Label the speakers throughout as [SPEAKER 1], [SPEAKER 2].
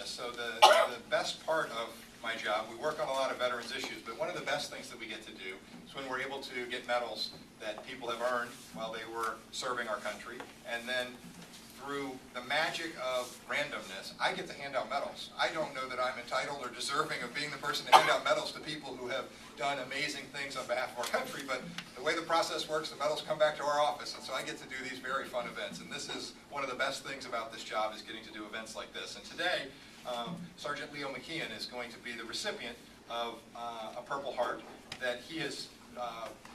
[SPEAKER 1] this. So the best part of my job, we work on a lot of veterans issues, but one of the best things that we get to do is when we're able to get medals that people have earned while they were serving our country, and then through the magic of randomness, I get to hand out medals. I don't know that I'm entitled or deserving of being the person to hand out medals to people who have done amazing things on behalf of our country, but the way the process works, the medals come back to our office, and so I get to do these very fun events. And this is one of the best things about this job, is getting to do events like this. And today, Sergeant Leo McKeon is going to be the recipient of a Purple Heart that he is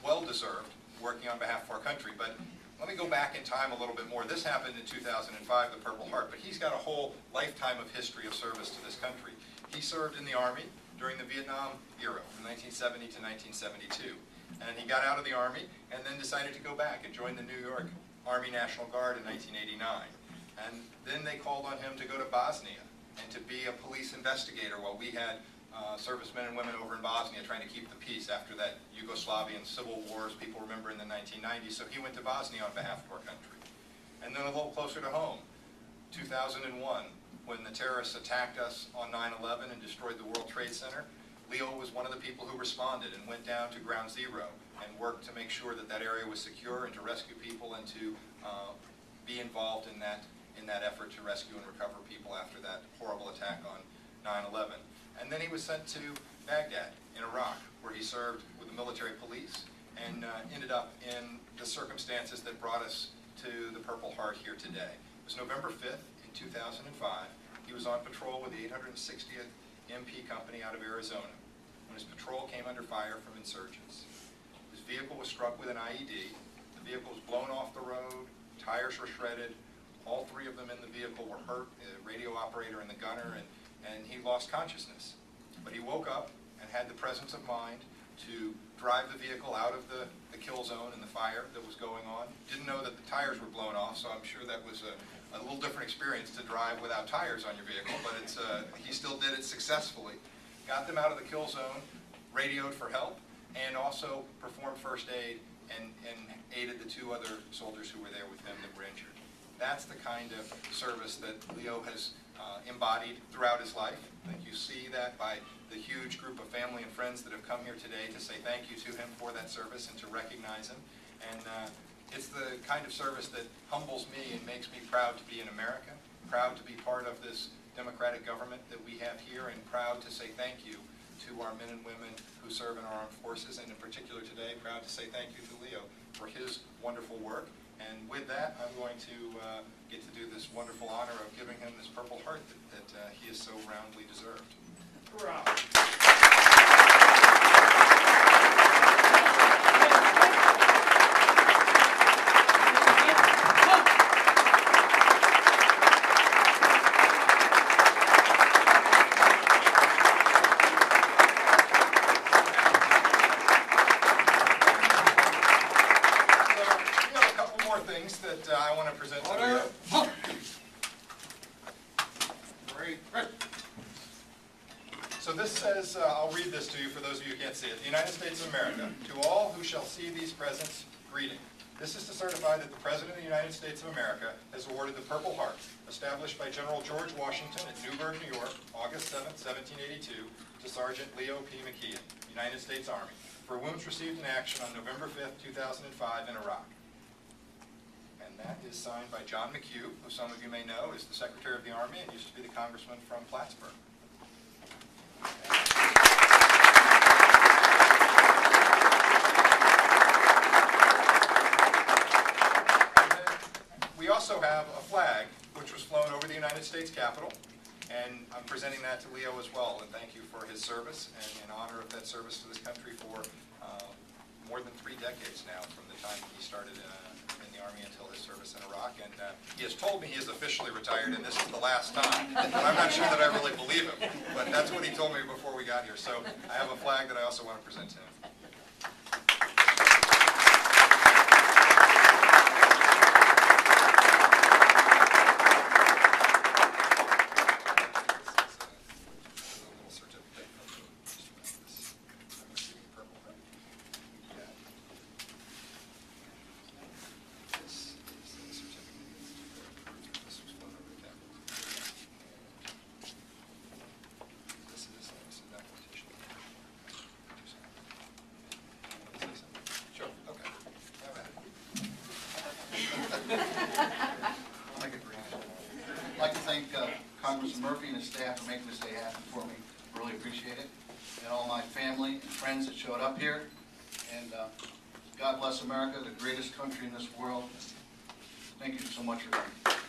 [SPEAKER 1] well-deserved, working on behalf of our country. But let me go back in time a little bit more. This happened in 2005, the Purple Heart, but he's got a whole lifetime of history of service to this country. He served in the Army during the Vietnam era, from 1970 to 1972. And he got out of the Army and then decided to go back and join the New York Army National Guard in 1989. And then they called on him to go to Bosnia and to be a police investigator while we had servicemen and women over in Bosnia trying to keep the peace after that Yugoslavian civil wars people remember in the 1990s. So he went to Bosnia on behalf of our country. And then a little closer to home, 2001, when the terrorists attacked us on 9/11 and destroyed the World Trade Center, Leo was one of the people who responded and went down to Ground Zero and worked to make sure that that area was secure and to rescue people and to be involved in that effort to rescue and recover people after that horrible attack on 9/11. And then he was sent to Baghdad in Iraq, where he served with the military police and ended up in the circumstances that brought us to the Purple Heart here today. It was November 5th in 2005. He was on patrol with the 860th MP Company out of Arizona when his patrol came under fire from insurgents. His vehicle was struck with an IED. The vehicle was blown off the road, tires were shredded, all three of them in the vehicle were hurt, the radio operator and the gunner, and he lost consciousness. But he woke up and had the presence of mind to drive the vehicle out of the kill zone and the fire that was going on. Didn't know that the tires were blown off, so I'm sure that was a little different experience to drive without tires on your vehicle, but he still did it successfully. Got them out of the kill zone, radioed for help, and also performed first aid and aided the two other soldiers who were there with him that were injured. That's the kind of service that Leo has embodied throughout his life. I think you see that by the huge group of family and friends that have come here today to say thank you to him for that service and to recognize him. And it's the kind of service that humbles me and makes me proud to be an American, proud to be part of this democratic government that we have here, and proud to say thank you to our men and women who serve in our armed forces, and in particular today, proud to say thank you to Leo for his wonderful work. And with that, I'm going to get to do this wonderful honor of giving him this Purple Heart that he has so roundly deserved.
[SPEAKER 2] Hurrah!
[SPEAKER 1] That I want to present to you. So this says, I'll read this to you for those of you who can't see it. The United States of America, to all who shall see these presents, greeting. This is to certify that the President of the United States of America has awarded the Purple Heart, established by General George Washington at Newburgh, New York, August 7, 1782, to Sergeant Leo P. McKeon, United States Army, for wounds received in action on November 5, 2005 in Iraq. And that is signed by John McKeon, who some of you may know is the Secretary of the Army and used to be the Congressman from Plattsburgh. We also have a flag which was flown over the United States Capitol, and I'm presenting that to Leo as well, and thank you for his service and in honor of that service to this country for more than 3 decades now, from the time he started in the Army until his service in Iraq. And he has told me he is officially retired and this is the last time, but I'm not sure that I really believe him, but that's what he told me before we got here. So I have a flag that I also want to present to him.
[SPEAKER 2] to thank Congressman Murphy and his staff for making this day happen for me. Really appreciate it. And all my family and friends that showed up here. And God bless America, the greatest country in this world. Thank you so much for coming.